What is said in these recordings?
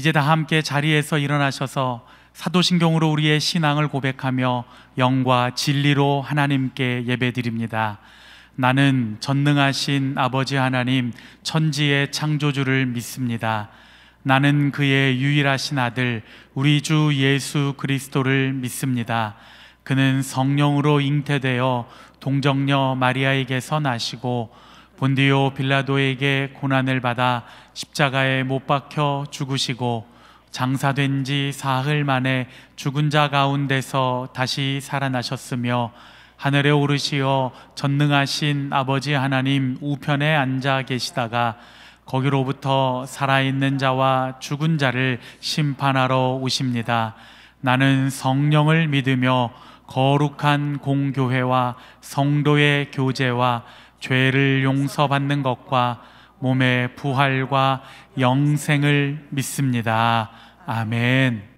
이제 다 함께 자리에서 일어나셔서 사도신경으로 우리의 신앙을 고백하며 영과 진리로 하나님께 예배드립니다. 나는 전능하신 아버지 하나님 천지의 창조주를 믿습니다. 나는 그의 유일하신 아들 우리 주 예수 그리스도를 믿습니다. 그는 성령으로 잉태되어 동정녀 마리아에게서 나시고 본디오 빌라도에게 고난을 받아 십자가에 못 박혀 죽으시고 장사된 지 사흘 만에 죽은 자 가운데서 다시 살아나셨으며 하늘에 오르시어 전능하신 아버지 하나님 우편에 앉아 계시다가 거기로부터 살아있는 자와 죽은 자를 심판하러 오십니다. 나는 성령을 믿으며 거룩한 공교회와 성도의 교제와 죄를 용서받는 것과 몸의 부활과 영생을 믿습니다. 아멘.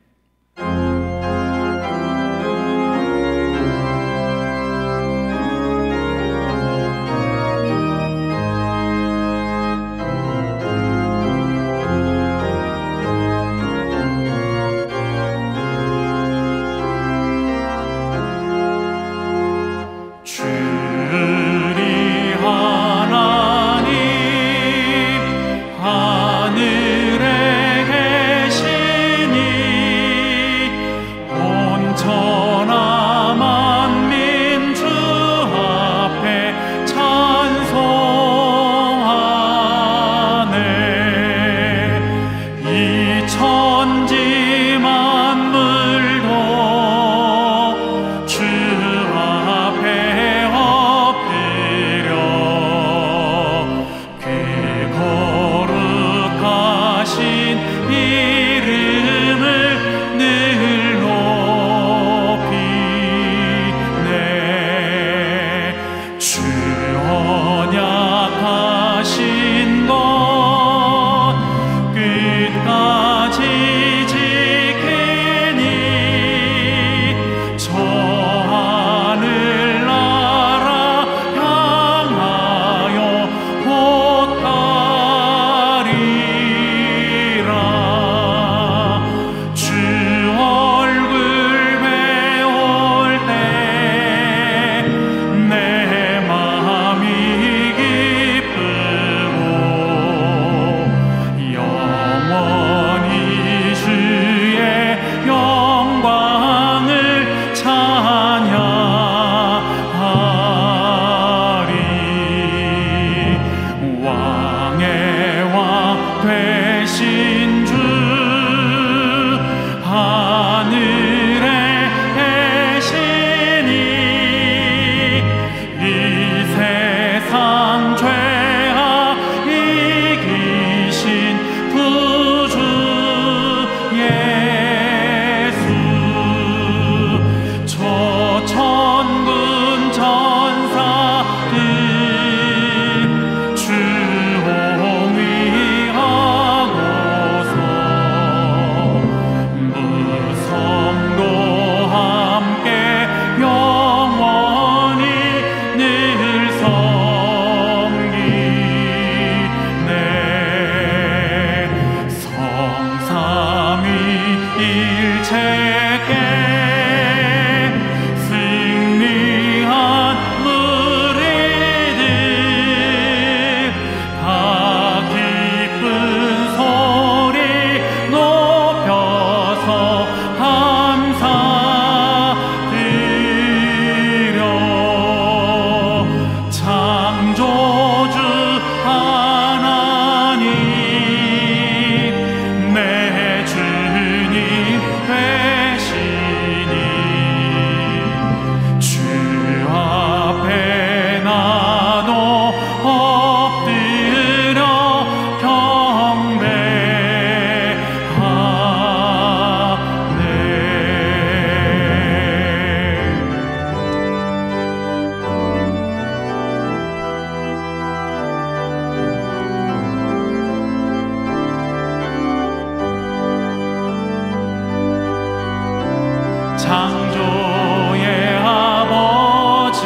창조의 아버지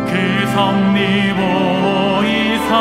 그 섭리 보이사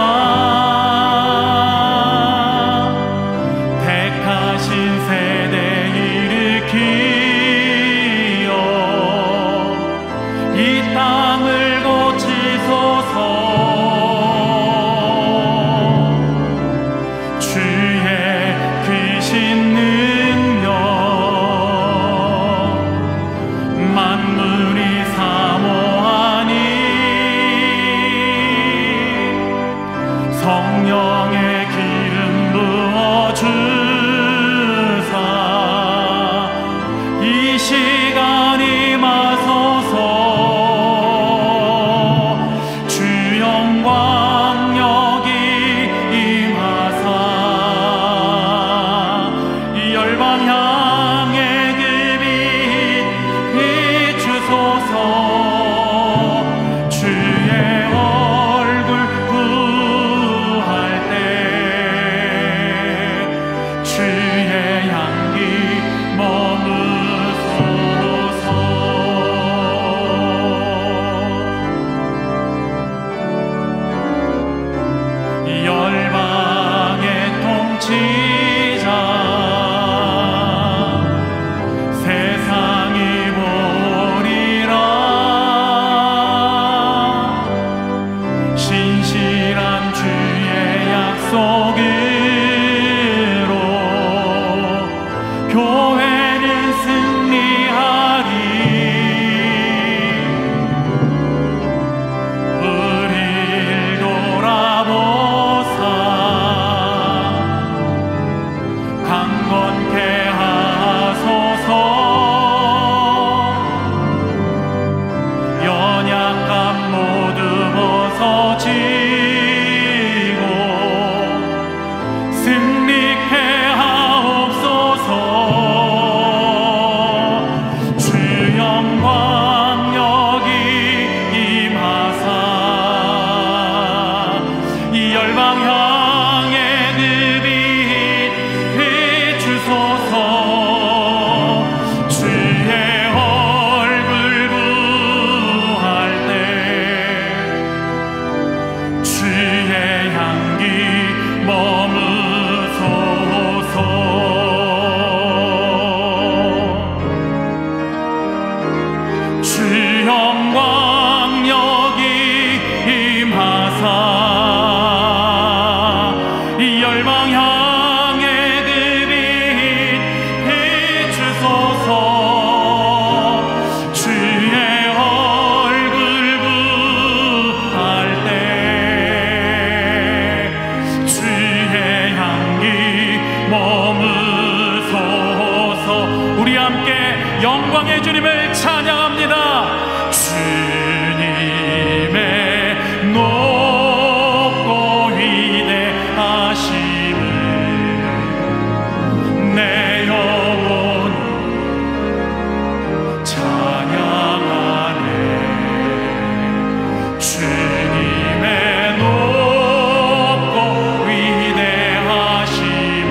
교회는 승리하리. 우릴 돌아보사 강건케 하소서. 연약함 모두 벗어지고 승리케 하옵소서. 주 영광 여기 임하사 이 열방 향해 그 빛 비추소서. 주의 얼굴 구할 때 주의 향기 머무소서. 주 영광 여기 임하사 이 열방 향해 그 빛 비추소서. 주의 얼굴 구할 때 주의 향기 머무소서. 우리 함께 영광의 주님을 찬양합니다. 주님의 높고 위대하심을 내 영혼이 찬양하네. 주님의 높고 위대하심을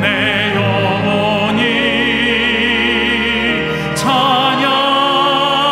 내 영혼이 찬양하네.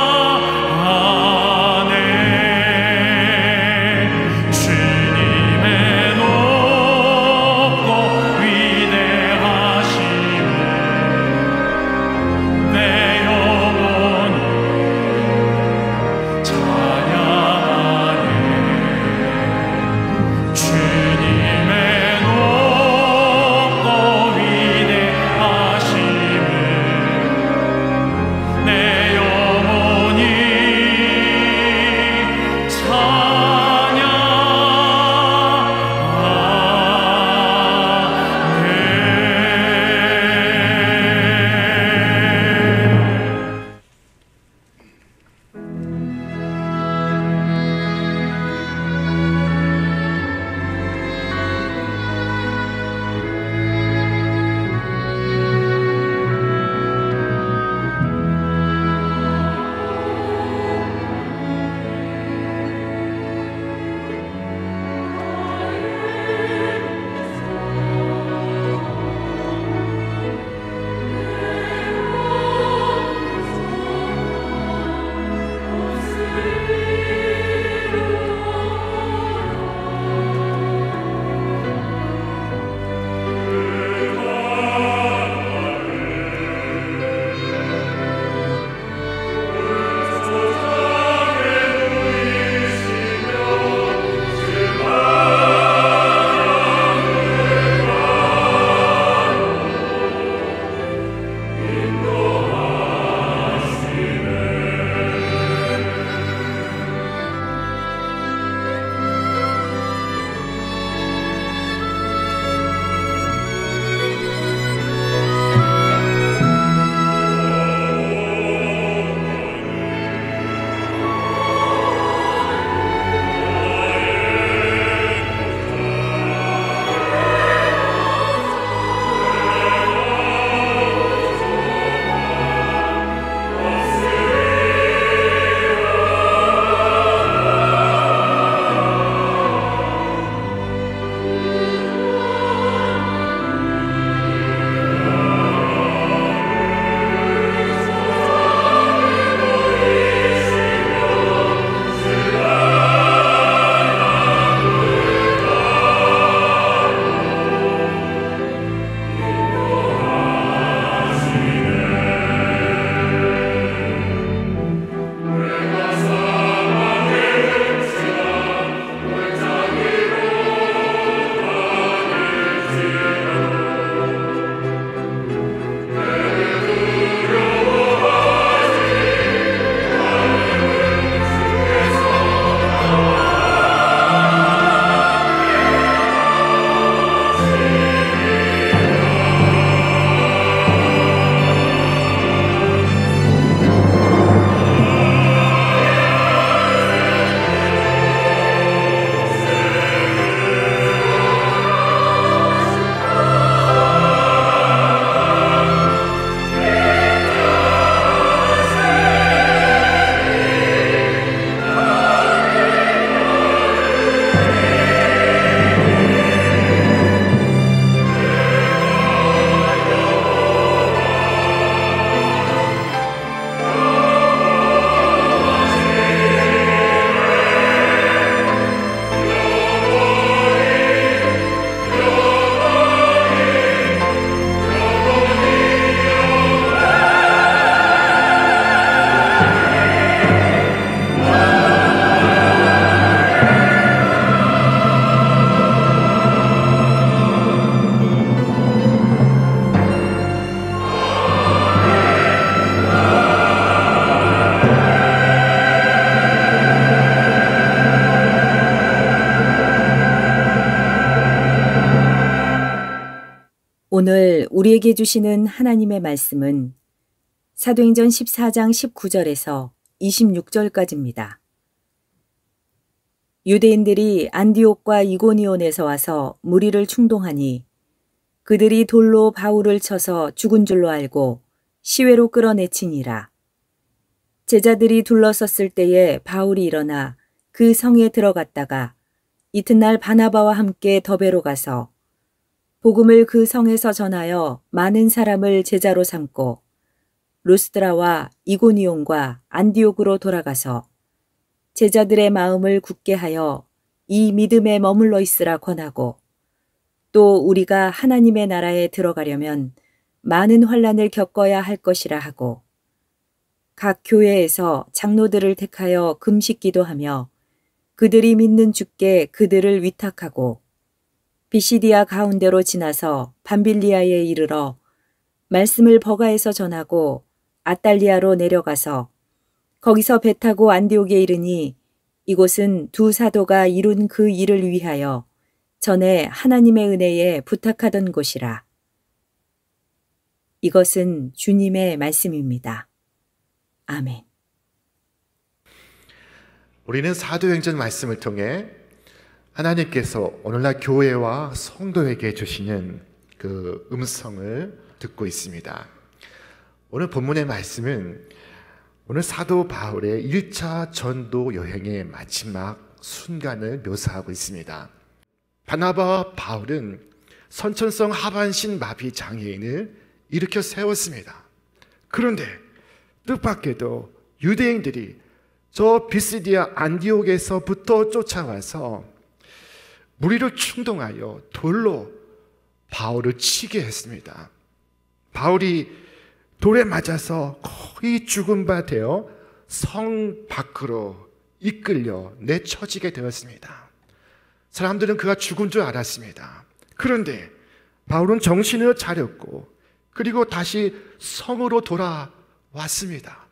오늘 우리에게 주시는 하나님의 말씀은 사도행전 14장 19절에서 26절까지입니다. 유대인들이 안디옥과 이고니온에서 와서 무리를 충동하니 그들이 돌로 바울을 쳐서 죽은 줄로 알고 시외로 끌어내치니라. 제자들이 둘러섰을 때에 바울이 일어나 그 성에 들어갔다가 이튿날 바나바와 함께 더베로 가서 복음을 그 성에서 전하여 많은 사람을 제자로 삼고 루스드라와 이고니온과 안디옥으로 돌아가서 제자들의 마음을 굳게 하여 이 믿음에 머물러 있으라 권하고 또 우리가 하나님의 나라에 들어가려면 많은 환난을 겪어야 할 것이라 하고 각 교회에서 장로들을 택하여 금식 기도하며 그들이 믿는 주께 그들을 위탁하고 비시디아 가운데로 지나서 밤빌리아에 이르러 말씀을 버가에서 전하고 아달리아로 내려가서 거기서 배 타고 안디옥에 이르니 이곳은 두 사도가 이룬 그 일을 위하여 전에 하나님의 은혜에 부탁하던 곳이라. 이것은 주님의 말씀입니다. 아멘. 우리는 사도행전 말씀을 통해 하나님께서 오늘날 교회와 성도에게 주시는 그 음성을 듣고 있습니다. 오늘 본문의 말씀은 오늘 사도 바울의 1차 전도 여행의 마지막 순간을 묘사하고 있습니다. 바나바와 바울은 선천성 하반신 마비 장애인을 일으켜 세웠습니다. 그런데 뜻밖에도 유대인들이 저 비시디아 안디옥에서부터 쫓아와서 무리를 충동하여 돌로 바울을 치게 했습니다. 바울이 돌에 맞아서 거의 죽은 바 되어 성 밖으로 이끌려 내쳐지게 되었습니다. 사람들은 그가 죽은 줄 알았습니다. 그런데 바울은 정신을 차렸고 그리고 다시 성으로 돌아왔습니다.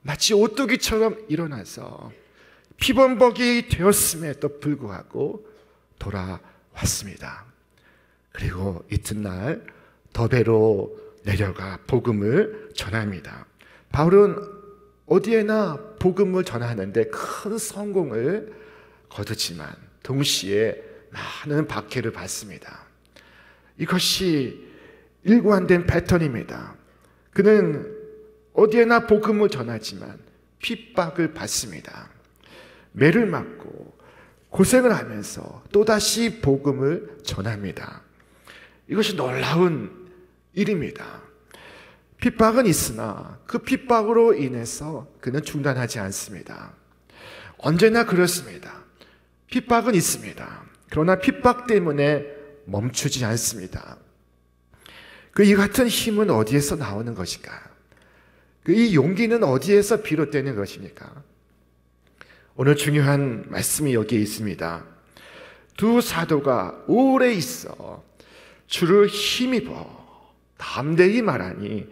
마치 오뚜기처럼 일어나서 피범벅이 되었음에도 불구하고 돌아왔습니다. 그리고 이튿날 더베로 내려가 복음을 전합니다. 바울은 어디에나 복음을 전하는데 큰 성공을 거두지만 동시에 많은 박해를 받습니다. 이것이 일관된 패턴입니다. 그는 어디에나 복음을 전하지만 핍박을 받습니다. 매를 맞고 고생을 하면서 또다시 복음을 전합니다. 이것이 놀라운 일입니다. 핍박은 있으나 그 핍박으로 인해서 그는 중단하지 않습니다. 언제나 그렇습니다. 핍박은 있습니다. 그러나 핍박 때문에 멈추지 않습니다. 이 같은 힘은 어디에서 나오는 것일까? 이 용기는 어디에서 비롯되는 것입니까? 오늘 중요한 말씀이 여기에 있습니다. 두 사도가 오래 있어 주를 힘입어 담대히 말하니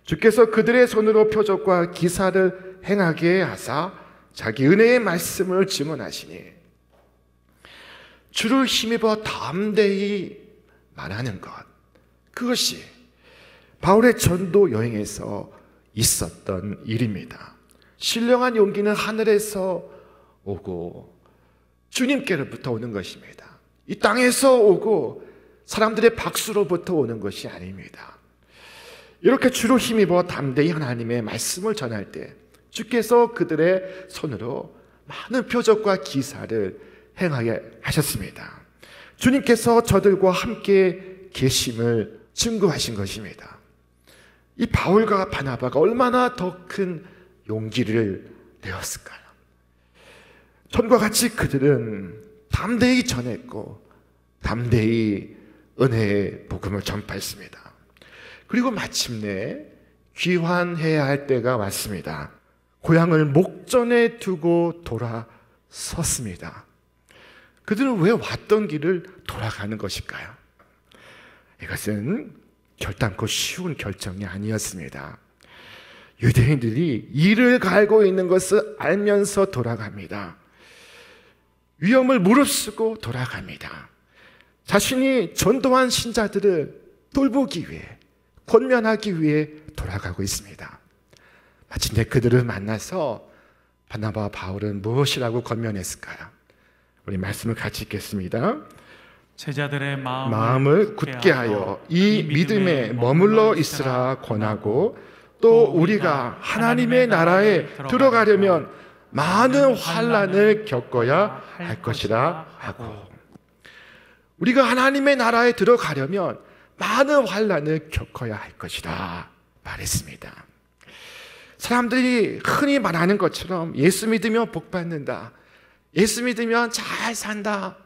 주께서 그들의 손으로 표적과 기사를 행하게 하사 자기 은혜의 말씀을 증언하시니 주를 힘입어 담대히 말하는 것, 그것이 바울의 전도 여행에서 있었던 일입니다. 신령한 용기는 하늘에서 오고 주님께로부터 오는 것입니다. 이 땅에서 오고 사람들의 박수로부터 오는 것이 아닙니다. 이렇게 주로 힘입어 담대히 하나님의 말씀을 전할 때 주께서 그들의 손으로 많은 표적과 기사를 행하게 하셨습니다. 주님께서 저들과 함께 계심을 증거하신 것입니다. 이 바울과 바나바가 얼마나 더 큰 용기를 내었을까요? 전과 같이 그들은 담대히 전했고 담대히 은혜의 복음을 전파했습니다. 그리고 마침내 귀환해야 할 때가 왔습니다. 고향을 목전에 두고 돌아섰습니다. 그들은 왜 왔던 길을 돌아가는 것일까요? 이것은 결단코 쉬운 결정이 아니었습니다. 유대인들이 이를 갈고 있는 것을 알면서 돌아갑니다. 위험을 무릅쓰고 돌아갑니다. 자신이 전도한 신자들을 돌보기 위해, 권면하기 위해 돌아가고 있습니다. 마침내 그들을 만나서 바나바와 바울은 무엇이라고 권면했을까요? 우리 말씀을 같이 읽겠습니다. 제자들의 마음을 굳게 하여 이 믿음에 머물러 있으라 권하고, 또 우리가 하나님의 나라에 들어가려면 많은 환난을 겪어야 할 것이라 하고, 우리가 하나님의 나라에 들어가려면 많은 환난을 겪어야 할 것이다 말했습니다. 사람들이 흔히 말하는 것처럼 예수 믿으면 복 받는다, 예수 믿으면 잘 산다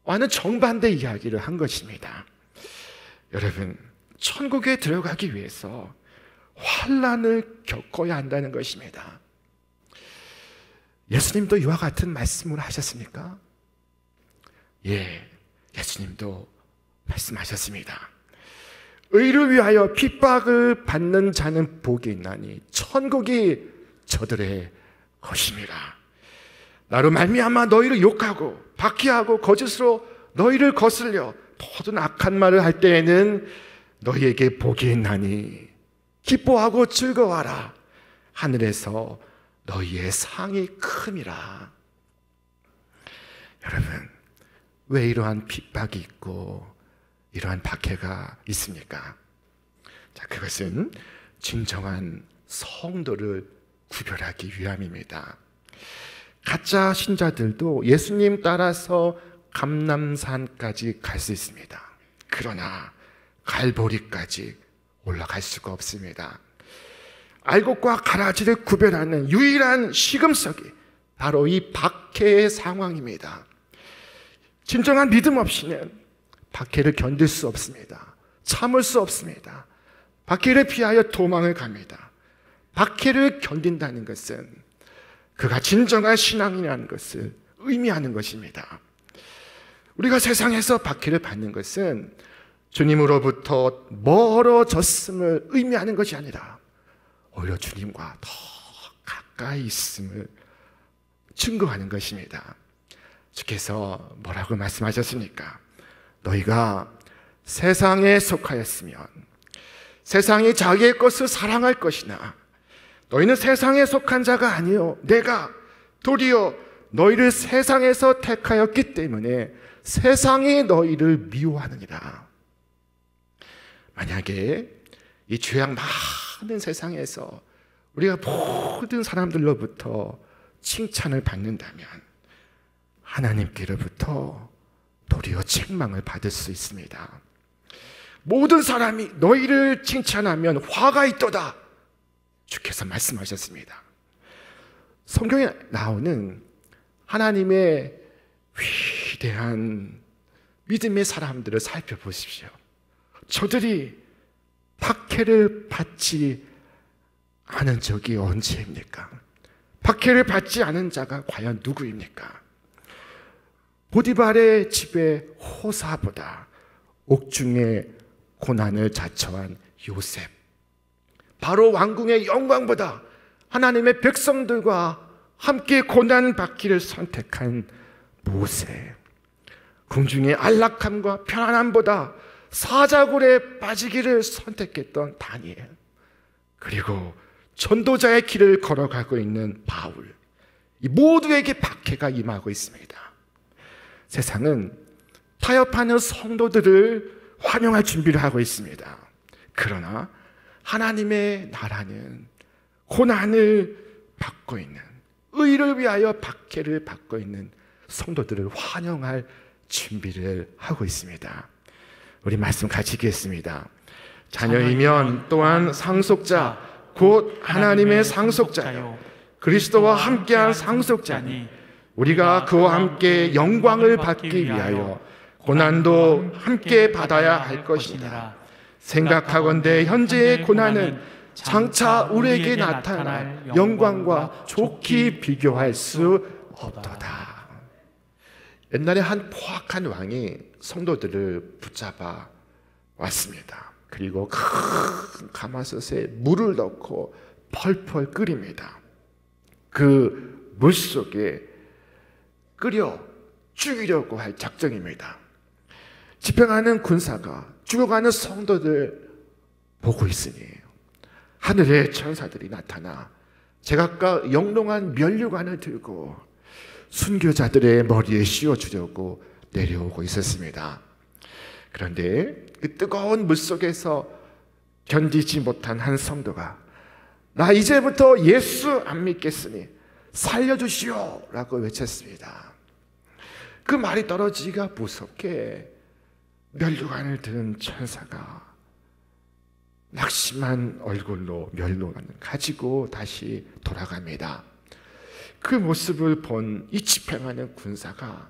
와는 정반대 이야기를 한 것입니다. 여러분, 천국에 들어가기 위해서 환난을 겪어야 한다는 것입니다. 예수님도 이와 같은 말씀을 하셨습니까? 예, 예수님도 말씀하셨습니다. 의를 위하여 핍박을 받는 자는 복이 있나니 천국이 저들의 것임이라. 나로 말미암아 너희를 욕하고 박해하고 거짓으로 너희를 거슬려 모든 악한 말을 할 때에는 너희에게 복이 있나니 기뻐하고 즐거워하라. 하늘에서 너희의 상이 큼이라. 여러분, 왜 이러한 핍박이 있고 이러한 박해가 있습니까? 자, 그것은 진정한 성도를 구별하기 위함입니다. 가짜 신자들도 예수님 따라서 감람산까지 갈 수 있습니다. 그러나 갈보리까지 올라갈 수가 없습니다. 알곡과 가라지를 구별하는 유일한 시금석이 바로 이 박해의 상황입니다. 진정한 믿음 없이는 박해를 견딜 수 없습니다. 참을 수 없습니다. 박해를 피하여 도망을 갑니다. 박해를 견딘다는 것은 그가 진정한 신앙이라는 것을 의미하는 것입니다. 우리가 세상에서 박해를 받는 것은 주님으로부터 멀어졌음을 의미하는 것이 아니라 오히려 주님과 더 가까이 있음을 증거하는 것입니다. 주께서 뭐라고 말씀하셨습니까? 너희가 세상에 속하였으면 세상이 자기의 것을 사랑할 것이나 너희는 세상에 속한 자가 아니요 내가 도리어 너희를 세상에서 택하였기 때문에 세상이 너희를 미워하느니라. 만약에 이 죄악 많은 세상에서 우리가 모든 사람들로부터 칭찬을 받는다면 하나님께로부터 도리어 책망을 받을 수 있습니다. 모든 사람이 너희를 칭찬하면 화가 있도다 주께서 말씀하셨습니다. 성경에 나오는 하나님의 위대한 믿음의 사람들을 살펴보십시오. 저들이 박해를 받지 않은 적이 언제입니까? 박해를 받지 않은 자가 과연 누구입니까? 보디발의 집에 호사보다 옥중에 고난을 자처한 요셉, 바로 왕궁의 영광보다 하나님의 백성들과 함께 고난 받기를 선택한 모세, 궁중의 안락함과 편안함보다 사자굴에 빠지기를 선택했던 다니엘, 그리고 전도자의 길을 걸어가고 있는 바울, 이 모두에게 박해가 임하고 있습니다. 세상은 타협하는 성도들을 환영할 준비를 하고 있습니다. 그러나 하나님의 나라는 고난을 받고 있는, 의를 위하여 박해를 받고 있는 성도들을 환영할 준비를 하고 있습니다. 우리 말씀 같이 읽겠습니다. 자녀이면 또한 상속자 곧 하나님의 상속자요 그리스도와 함께한 상속자니 우리가 그와 함께 영광을 받기 위하여 고난도 함께 받아야 할 것이다. 생각하건대 현재의 고난은 장차 우리에게 나타날 영광과 좋게 비교할 수 없도다. 옛날에 한 포악한 왕이 성도들을 붙잡아 왔습니다. 그리고 큰 가마솥에 물을 넣고 펄펄 끓입니다. 그 물속에 끓여 죽이려고 할 작정입니다. 집행하는 군사가 죽어가는 성도들 보고 있으니 하늘의 천사들이 나타나 제각각 영롱한 면류관을 들고 순교자들의 머리에 씌워주려고 내려오고 있었습니다. 그런데 그 뜨거운 물속에서 견디지 못한 한 성도가 나 이제부터 예수 안 믿겠으니 살려주시오 라고 외쳤습니다. 그 말이 떨어지기가 무섭게 면류관을 든 천사가 낙심한 얼굴로 면류관을 가지고 다시 돌아갑니다. 그 모습을 본 이 집행하는 군사가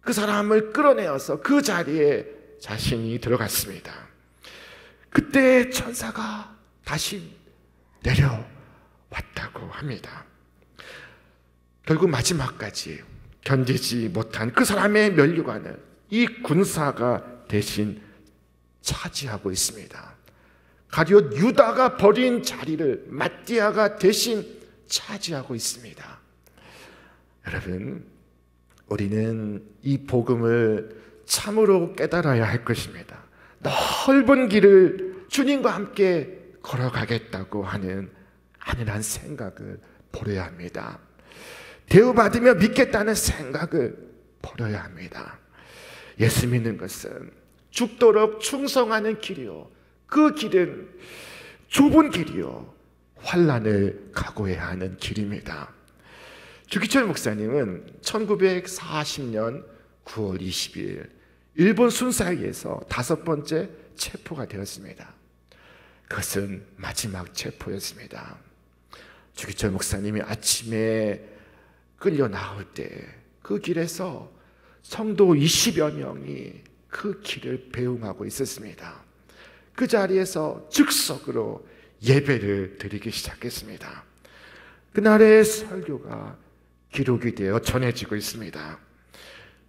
그 사람을 끌어내어서 그 자리에 자신이 들어갔습니다. 그때 천사가 다시 내려왔다고 합니다. 결국 마지막까지 견디지 못한 그 사람의 면류관을 이 군사가 대신 차지하고 있습니다. 가룟 유다가 버린 자리를 마띠아가 대신 차지하고 있습니다. 여러분, 우리는 이 복음을 참으로 깨달아야 할 것입니다. 넓은 길을 주님과 함께 걸어가겠다고 하는 안일한 생각을 버려야 합니다. 대우받으며 믿겠다는 생각을 버려야 합니다. 예수 믿는 것은 죽도록 충성하는 길이요, 그 길은 좁은 길이요, 환난을 각오해야 하는 길입니다. 주기철 목사님은 1940년 9월 20일 일본 순사에서 5번째 체포가 되었습니다. 그것은 마지막 체포였습니다. 주기철 목사님이 아침에 끌려 나올 때 그 길에서 성도 20여 명이 그 길을 배웅하고 있었습니다. 그 자리에서 즉석으로 예배를 드리기 시작했습니다. 그날의 설교가 기록이 되어 전해지고 있습니다.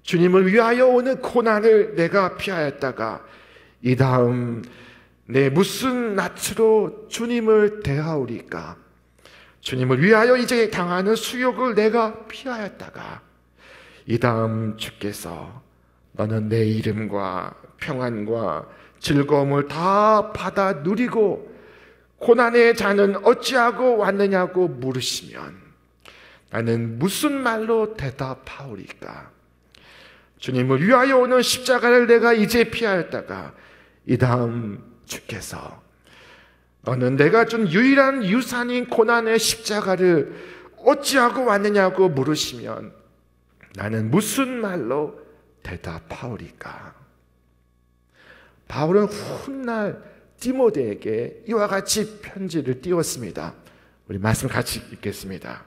주님을 위하여 오는 고난을 내가 피하였다가 이 다음 내 무슨 낯으로 주님을 대하오리까? 주님을 위하여 이제 당하는 수욕을 내가 피하였다가 이 다음 주께서 너는 내 이름과 평안과 즐거움을 다 받아 누리고 고난의 자는 어찌하고 왔느냐고 물으시면 나는 무슨 말로 대답하오리까? 주님을 위하여 오는 십자가를 내가 이제 피하였다가 이 다음 주께서 너는 내가 준 유일한 유산인 고난의 십자가를 어찌하고 왔느냐고 물으시면 나는 무슨 말로 대답하오리까? 바울은 훗날 디모데에게 이와 같이 편지를 띄웠습니다. 우리 말씀 같이 읽겠습니다.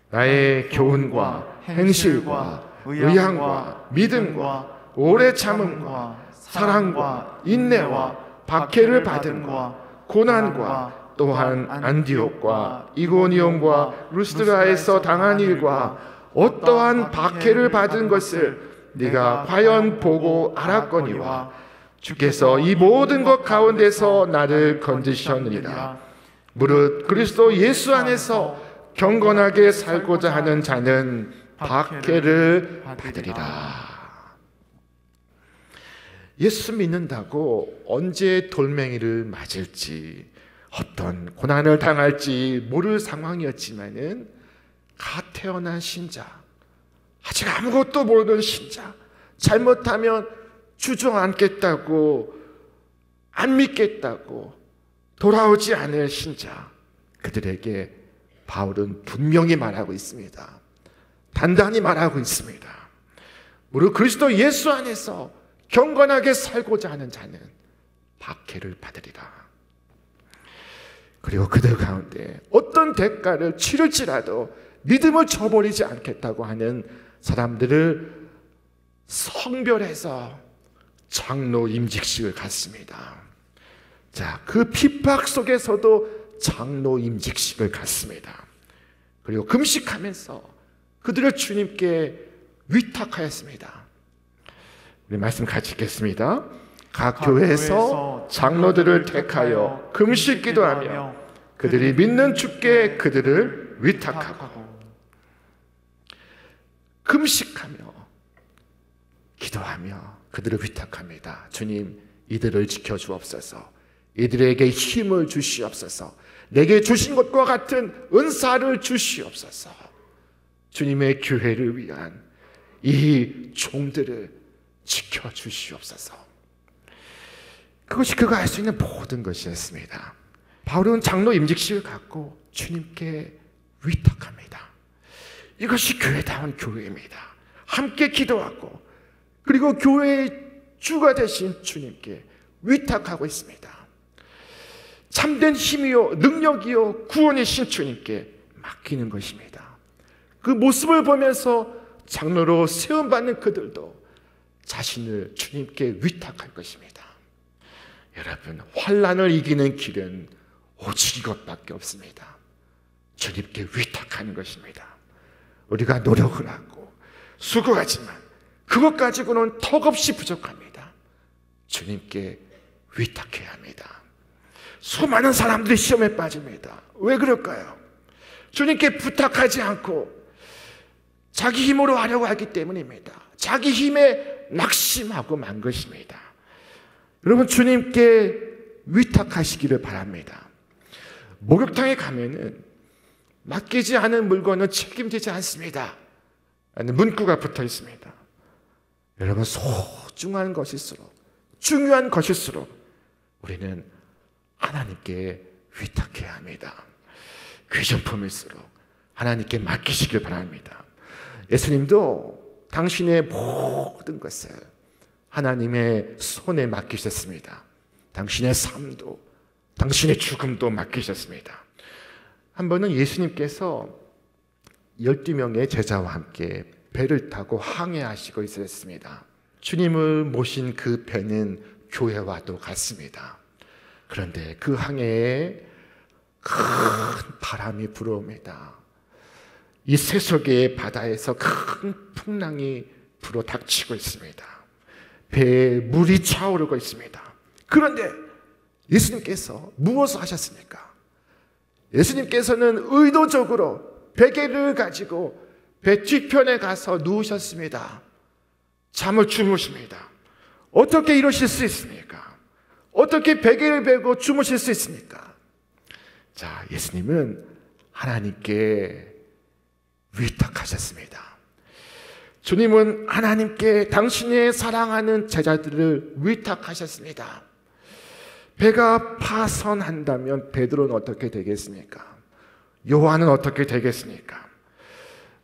나의 교훈과 행실과 의향과 믿음과 오래 참음과 사랑과 인내와 박해를 받음과 고난과 또한 안디옥과 이고니온과 루스드라에서 당한 일과 어떠한 박해를 받은 것을 네가 과연 보고 알았거니와 주께서 이 모든 것 가운데서 나를 건지셨느니라. 무릇 그리스도 예수 안에서 경건하게 살고자 하는 자는 박해를 받으리라. 예수 믿는다고 언제 돌멩이를 맞을지, 어떤 고난을 당할지 모를 상황이었지만은 갓 태어난 신자, 아직 아무것도 모르는 신자, 잘못하면 주저앉겠다고, 안 믿겠다고 돌아오지 않을 신자, 그들에게 바울은 분명히 말하고 있습니다. 단단히 말하고 있습니다. 무릇 그리스도 예수 안에서 경건하게 살고자 하는 자는 박해를 받으리라. 그리고 그들 가운데 어떤 대가를 치를지라도 믿음을 저버리지 않겠다고 하는 사람들을 성별해서 장로 임직식을 갖습니다. 자, 그 핍박 속에서도 장로 임직식을 갖습니다. 그리고 금식하면서 그들을 주님께 위탁하였습니다. 우리 말씀 같이 읽겠습니다. 각 교회에서 장로들을 택하여 금식 기도하며 그들이 믿는 주께 그들을 위탁하고, 금식하며 기도하며 그들을 위탁합니다. 주님, 이들을 지켜주옵소서. 이들에게 힘을 주시옵소서. 내게 주신 것과 같은 은사를 주시옵소서. 주님의 교회를 위한 이 종들을 지켜주시옵소서. 그것이 그가 할 수 있는 모든 것이었습니다. 바울은 장로 임직식을 갖고 주님께 위탁합니다. 이것이 교회다운 교회입니다. 함께 기도하고 그리고 교회의 주가 되신 주님께 위탁하고 있습니다. 참된 힘이요 능력이요 구원이신 주님께 맡기는 것입니다. 그 모습을 보면서 장로로 세움받는 그들도 자신을 주님께 위탁할 것입니다. 여러분, 환난을 이기는 길은 오직 이것밖에 없습니다. 주님께 위탁하는 것입니다. 우리가 노력을 하고 수고하지만 그것 가지고는 턱없이 부족합니다. 주님께 위탁해야 합니다. 수많은 사람들이 시험에 빠집니다. 왜 그럴까요? 주님께 부탁하지 않고 자기 힘으로 하려고 하기 때문입니다. 자기 힘에 낙심하고 만 것입니다. 여러분, 주님께 위탁하시기를 바랍니다. 목욕탕에 가면은 맡기지 않은 물건은 책임지지 않습니다 라는 문구가 붙어 있습니다. 여러분, 소중한 것일수록, 중요한 것일수록 우리는 하나님께 위탁해야 합니다. 귀중품일수록 하나님께 맡기시길 바랍니다. 예수님도 당신의 모든 것을 하나님의 손에 맡기셨습니다. 당신의 삶도, 당신의 죽음도 맡기셨습니다. 한 번은 예수님께서 12명의 제자와 함께 배를 타고 항해하시고 있었습니다. 주님을 모신 그 배는 교회와도 같습니다. 그런데 그 항해에 큰 바람이 불어옵니다. 이 세속의 바다에서 큰 풍랑이 불어 닥치고 있습니다. 배에 물이 차오르고 있습니다. 그런데 예수님께서 무엇을 하셨습니까? 예수님께서는 의도적으로 베개를 가지고 배 뒤편에 가서 누우셨습니다. 잠을 주무십니다. 어떻게 이러실 수 있습니까? 어떻게 베개를 베고 주무실 수 있습니까? 자, 예수님은 하나님께 위탁하셨습니다. 주님은 하나님께 당신의 사랑하는 제자들을 위탁하셨습니다. 배가 파선한다면 베드로는 어떻게 되겠습니까? 요한은 어떻게 되겠습니까?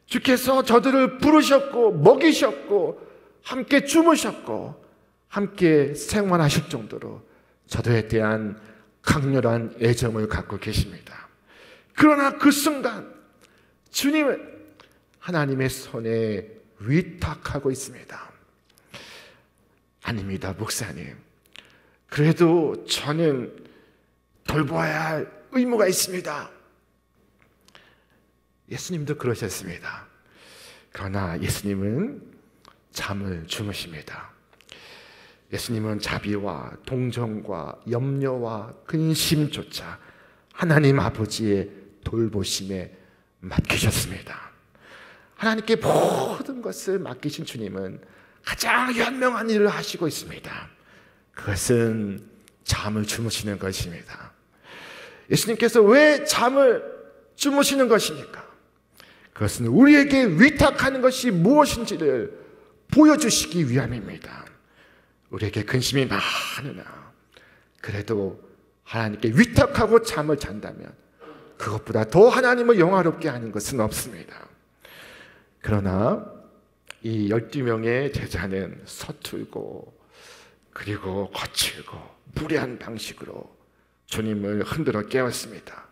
주께서 저들을 부르셨고 먹이셨고 함께 주무셨고 함께 생활하실 정도로 저들에 대한 강렬한 애정을 갖고 계십니다. 그러나 그 순간 주님은 하나님의 손에 위탁하고 있습니다. 아닙니다, 목사님. 그래도 저는 돌보아야 할 의무가 있습니다. 예수님도 그러셨습니다. 그러나 예수님은 잠을 주무십니다. 예수님은 자비와 동정과 염려와 근심조차 하나님 아버지의 돌보심에 맡기셨습니다. 하나님께 모든 것을 맡기신 주님은 가장 현명한 일을 하시고 있습니다. 그것은 잠을 주무시는 것입니다. 예수님께서 왜 잠을 주무시는 것입니까? 그것은 우리에게 위탁하는 것이 무엇인지를 보여주시기 위함입니다. 우리에게 근심이 많으나 그래도 하나님께 위탁하고 잠을 잔다면 그것보다 더 하나님을 영화롭게 하는 것은 없습니다. 그러나 이 12명의 제자는 서툴고 그리고 거칠고 무례한 방식으로 주님을 흔들어 깨웠습니다.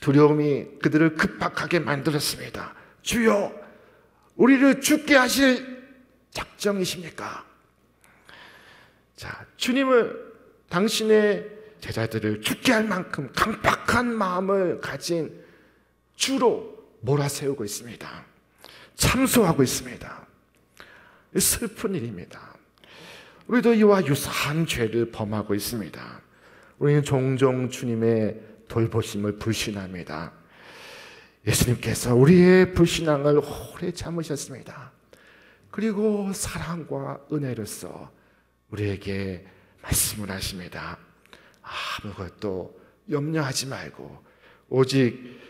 두려움이 그들을 급박하게 만들었습니다. 주여, 우리를 죽게 하실 작정이십니까? 자, 주님은 당신의 제자들을 죽게 할 만큼 강팍한 마음을 가진 주로 몰아세우고 있습니다. 참소하고 있습니다. 슬픈 일입니다. 우리도 이와 유사한 죄를 범하고 있습니다. 우리는 종종 주님의 돌보심을 불신합니다. 예수님께서 우리의 불신앙을 오래 참으셨습니다. 그리고 사랑과 은혜로서 우리에게 말씀을 하십니다. 아무것도 염려하지 말고 오직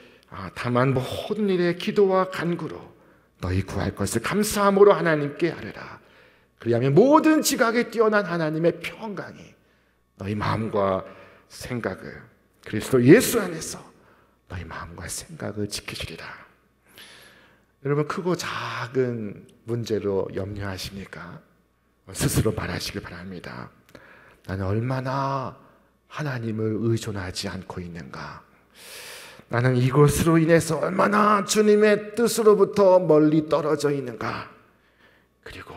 다만 모든 일에 기도와 간구로 너희 구할 것을 감사함으로 하나님께 아뢰라. 그리하면 모든 지각에 뛰어난 하나님의 평강이 너희 마음과 생각을 그리스도 예수 안에서 너희 마음과 생각을 지키시리라. 여러분, 크고 작은 문제로 염려하십니까? 스스로 말하시길 바랍니다. 나는 얼마나 하나님을 의존하지 않고 있는가? 나는 이것으로 인해서 얼마나 주님의 뜻으로부터 멀리 떨어져 있는가? 그리고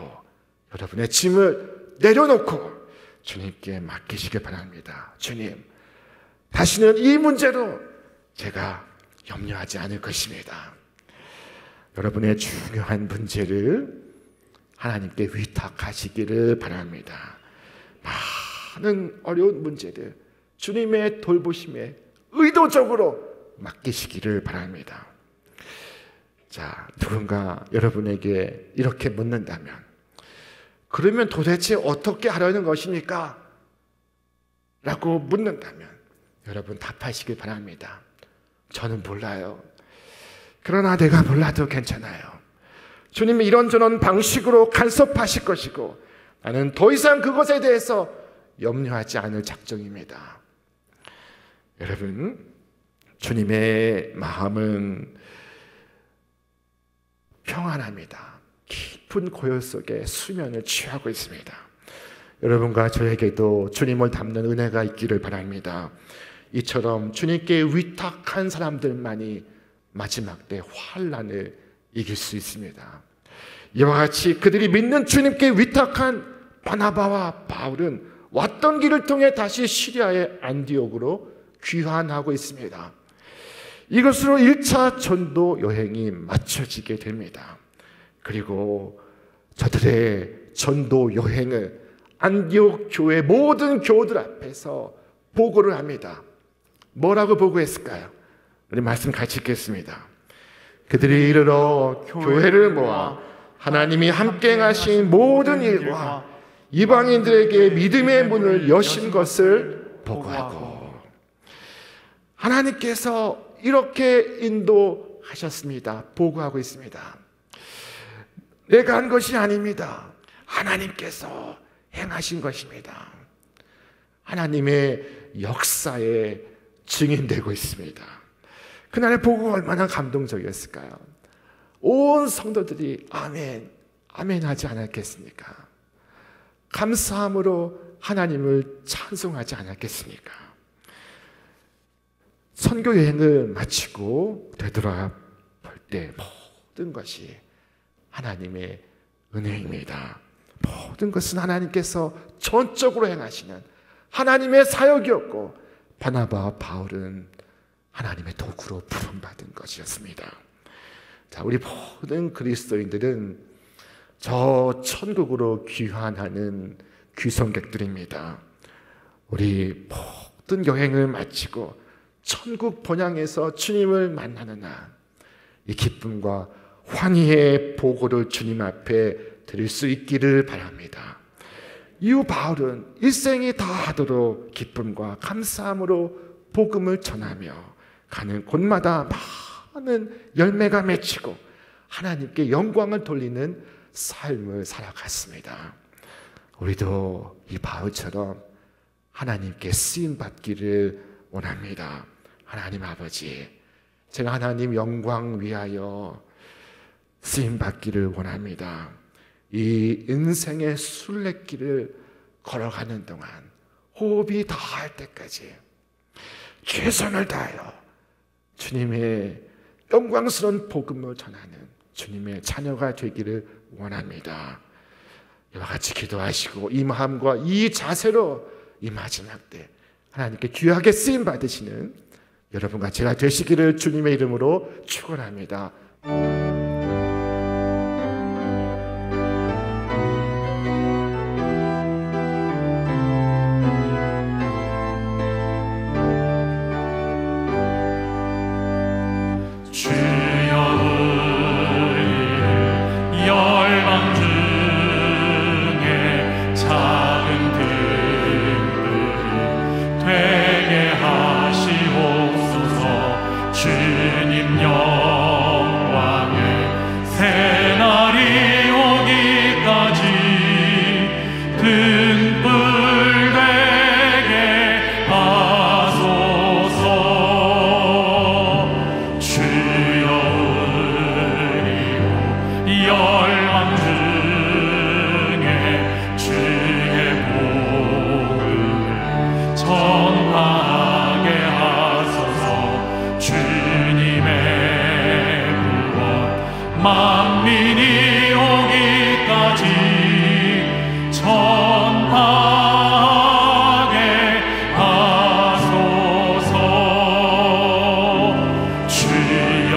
여러분의 짐을 내려놓고 주님께 맡기시길 바랍니다. 주님, 다시는 이 문제로 제가 염려하지 않을 것입니다. 여러분의 중요한 문제를 하나님께 위탁하시기를 바랍니다. 많은 어려운 문제들 주님의 돌보심에 의도적으로 맡기시기를 바랍니다. 자, 누군가 여러분에게 이렇게 묻는다면, 그러면 도대체 어떻게 하려는 것입니까? 라고 묻는다면 여러분 답하시길 바랍니다. 저는 몰라요. 그러나 내가 몰라도 괜찮아요. 주님이 이런저런 방식으로 간섭하실 것이고 나는 더 이상 그것에 대해서 염려하지 않을 작정입니다. 여러분, 주님의 마음은 평안합니다. 깊은 고요 속에 수면을 취하고 있습니다. 여러분과 저에게도 주님을 닮는 은혜가 있기를 바랍니다. 이처럼 주님께 위탁한 사람들만이 마지막 때 환난을 이길 수 있습니다. 이와 같이 그들이 믿는 주님께 위탁한 바나바와 바울은 왔던 길을 통해 다시 시리아의 안디옥으로 귀환하고 있습니다. 이것으로 1차 전도 여행이 마쳐지게 됩니다. 그리고 저들의 전도 여행을 안디옥 교회 모든 교우들 앞에서 보고를 합니다. 뭐라고 보고했을까요? 우리 말씀 같이 읽겠습니다. 그들이 이르러 교회를 모아 하나님이 함께 하신 모든 일과 이방인들에게 믿음의 문을 여신 것을 보고하고, 하나님께서 이렇게 인도하셨습니다. 보고하고 있습니다. 내가 한 것이 아닙니다. 하나님께서 행하신 것입니다. 하나님의 역사에 증인되고 있습니다. 그날의 보고가 얼마나 감동적이었을까요? 온 성도들이 아멘, 아멘 하지 않았겠습니까? 감사함으로 하나님을 찬송하지 않았겠습니까? 선교 여행을 마치고 되돌아볼 때 모든 것이 하나님의 은혜입니다. 모든 것은 하나님께서 전적으로 행하시는 하나님의 사역이었고, 바나바와 바울은 하나님의 도구로 부름받은 것이었습니다. 자, 우리 모든 그리스도인들은 저 천국으로 귀환하는 귀성객들입니다. 우리 모든 여행을 마치고 천국 본향에서 주님을 만나는 날, 이 기쁨과 환희의 보고를 주님 앞에 드릴 수 있기를 바랍니다. 이후 바울은 일생이 다하도록 기쁨과 감사함으로 복음을 전하며 가는 곳마다 많은 열매가 맺히고 하나님께 영광을 돌리는 삶을 살아갔습니다. 우리도 이 바울처럼 하나님께 쓰임받기를 원합니다. 하나님 아버지, 제가 하나님 영광 위하여 쓰임받기를 원합니다. 이 인생의 순례길을 걸어가는 동안 호흡이 다할 때까지 최선을 다하여 주님의 영광스러운 복음을 전하는 주님의 자녀가 되기를 원합니다. 이와 같이 기도하시고 이 마음과 이 자세로 이 마지막 때 하나님께 귀하게 쓰임 받으시는 여러분과 제가 되시기를 주님의 이름으로 축원합니다. 열방 중에 작은 들 영광의 새날이 오기까지 등불 되게 하소서. 주여 의리로 열방 중에 주의 복음을 전하게 하소서. 주님의 구원 만민이 오기까지 전하게 하소서. 주여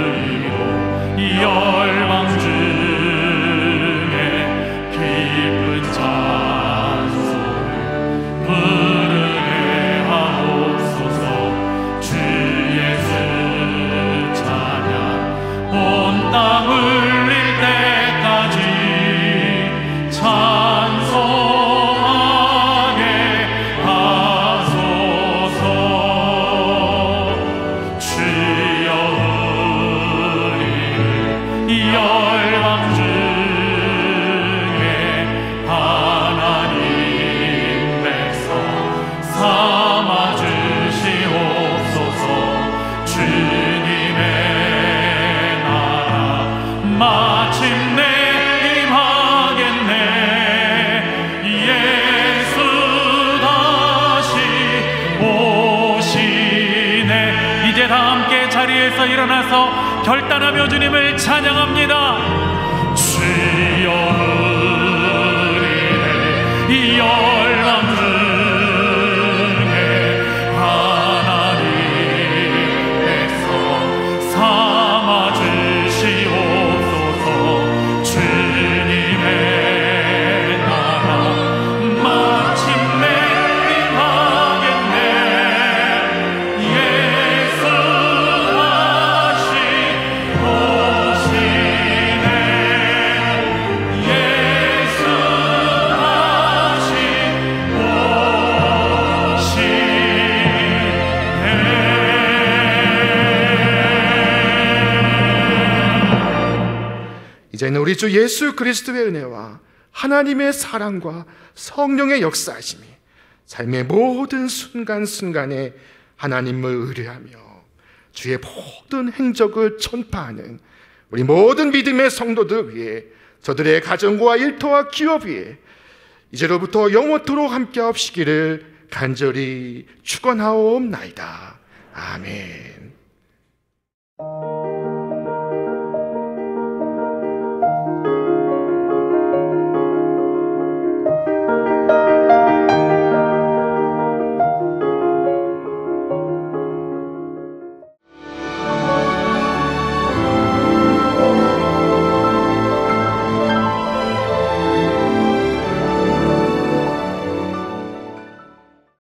의로 열방 중에 깊은 찬송을 부르게 하옵소서. 주 예수 찬양 온 땅 울릴 때까지 찬송하게 하소서. 주여 의리를 열방 중에 하나님 백성 삼아 주시옵소서. 주님의 나라 마침내 임하겠네. 예수 다시 오시네. 이제 다 함께 자리에서 일어나서 결단하며 주님을 찬양합니다. 주여 의리를 열방 중에 하나님 백성 삼아 주시옵소서. 주님의 나라 마침내 임하겠네. 예수 다시 오시네. 예수 다시 이제는 우리 주 예수 그리스도의 은혜와 하나님의 사랑과 성령의 역사하심이 삶의 모든 순간순간에 하나님을 의뢰하며 주의 모든 행적을 전파하는 우리 모든 믿음의 성도들 위해, 저들의 가정과 일터와 기업 위에 이제로부터 영원토록 함께하옵시기를 간절히 축원하옵나이다. 아멘.